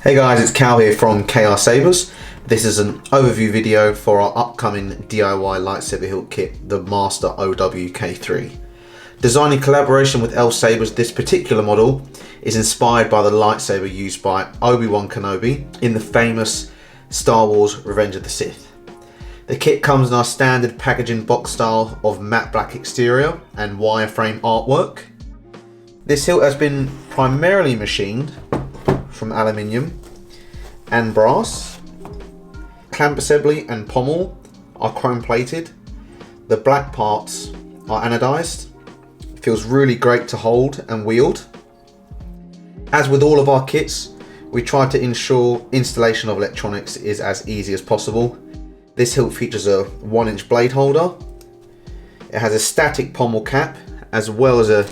Hey guys, it's Cal here from KR Sabers. This is an overview video for our upcoming DIY lightsaber hilt kit, the Master OWK3. Designed in collaboration with Sabers, this particular model is inspired by the lightsaber used by Obi-Wan Kenobi in the famous Star Wars Revenge of the Sith. The kit comes in our standard packaging box style of matte black exterior and wireframe artwork. This hilt has been primarily machined from aluminium and brass. Clamp assembly and pommel are chrome plated. The black parts are anodized. It feels really great to hold and wield. As with all of our kits, we try to ensure installation of electronics is as easy as possible. This hilt features a 1-inch blade holder. It has a static pommel cap as well as a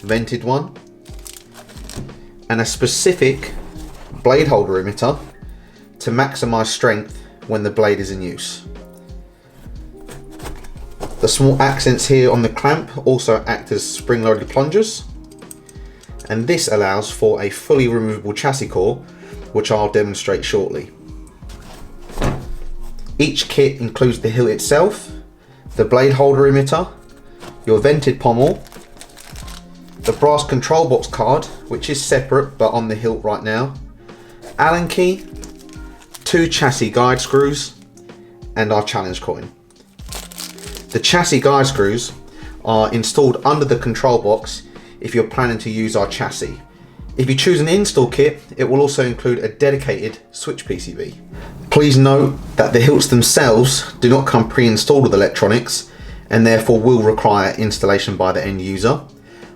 vented one, and a specific blade holder emitter to maximize strength when the blade is in use. The small accents here on the clamp also act as spring-loaded plungers, and this allows for a fully removable chassis core, which I'll demonstrate shortly. Each kit includes the hilt itself, the blade holder emitter, your vented pommel, the brass control box card, which is separate but on the hilt right now, Allen key, 2 chassis guide screws, and our challenge coin. The chassis guide screws are installed under the control box if you're planning to use our chassis. If you choose an install kit, it will also include a dedicated switch PCB. Please note that the hilts themselves do not come pre-installed with electronics and therefore will require installation by the end user.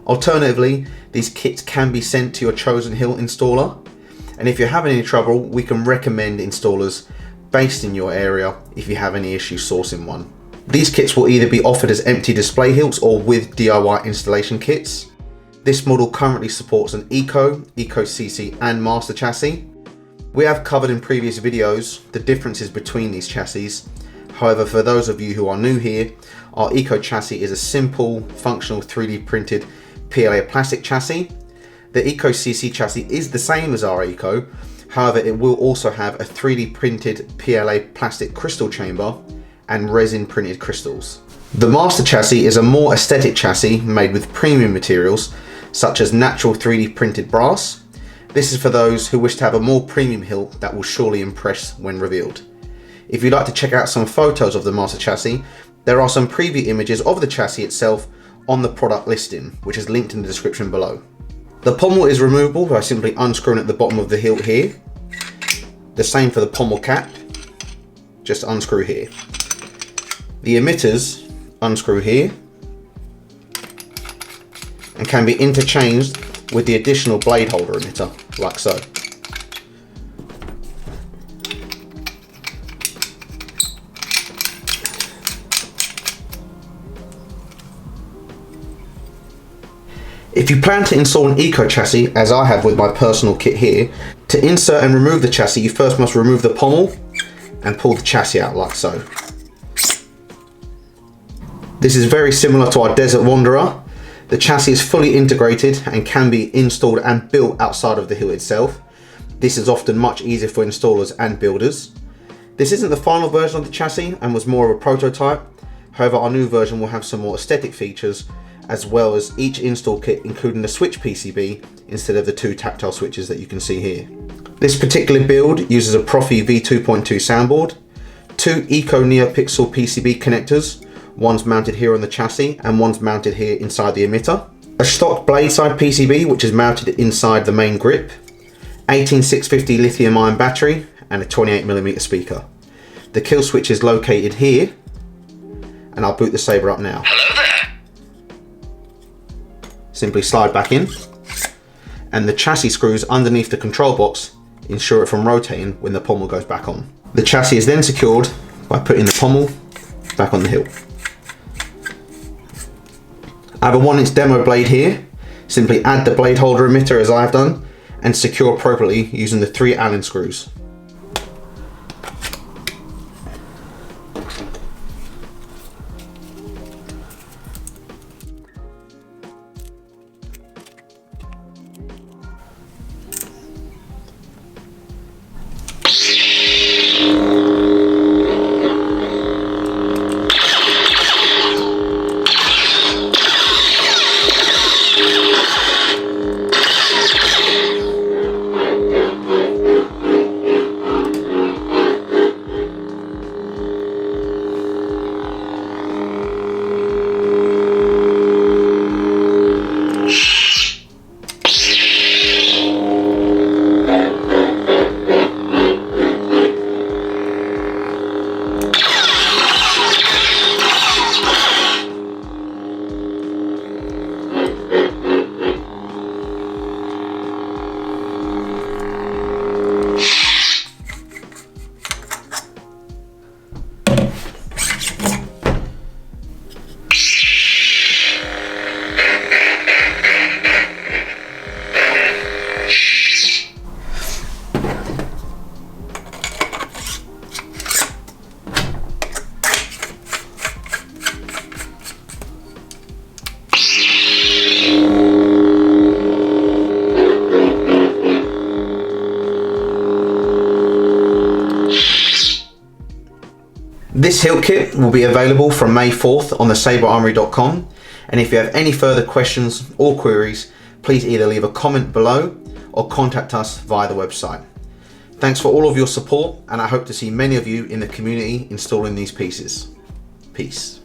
Alternatively, these kits can be sent to your chosen hilt installer, and if you're having any trouble, we can recommend installers based in your area if you have any issues sourcing one. These kits will either be offered as empty display hilts or with DIY installation kits. This model currently supports an Eco CC and Master chassis. We have covered in previous videos the differences between these chassis. However, for those of you who are new here, our Eco chassis is a simple, functional 3D printed PLA plastic chassis. The Eco CC chassis is the same as our Eco, however it will also have a 3D printed PLA plastic crystal chamber and resin printed crystals. The Master chassis is a more aesthetic chassis made with premium materials such as natural 3D printed brass. This is for those who wish to have a more premium hilt that will surely impress when revealed. If you'd like to check out some photos of the Master chassis, there are some preview images of the chassis itself on the product listing, which is linked in the description below. The pommel is removable by simply unscrewing at the bottom of the hilt here. The same for the pommel cap, just unscrew here. The emitters unscrew here and can be interchanged with the additional blade holder emitter, like so. If you plan to install an Eco chassis, as I have with my personal kit here, to insert and remove the chassis, you first must remove the pommel and pull the chassis out like so. This is very similar to our Desert Wanderer. The chassis is fully integrated and can be installed and built outside of the hilt itself. This is often much easier for installers and builders. This isn't the final version of the chassis and was more of a prototype. However, our new version will have some more aesthetic features, as well as each install kit including the switch PCB instead of the 2 tactile switches that you can see here. This particular build uses a Profi V2.2 soundboard, 2 Eco NeoPixel PCB connectors, one's mounted here on the chassis and one's mounted here inside the emitter, a stock blade side PCB which is mounted inside the main grip, 18650 lithium ion battery and a 28mm speaker. The kill switch is located here, and I'll boot the Saber up now. Hello there. Simply slide back in, and the chassis screws underneath the control box ensure it from rotating when the pommel goes back on. The chassis is then secured by putting the pommel back on the hilt. I have a 1-inch demo blade here. Simply add the blade holder emitter as I have done and secure appropriately using the 3 Allen screws. This hilt kit will be available from May 4th on the saberarmory.com, and if you have any further questions or queries, please either leave a comment below or contact us via the website. Thanks for all of your support, and I hope to see many of you in the community installing these pieces. Peace.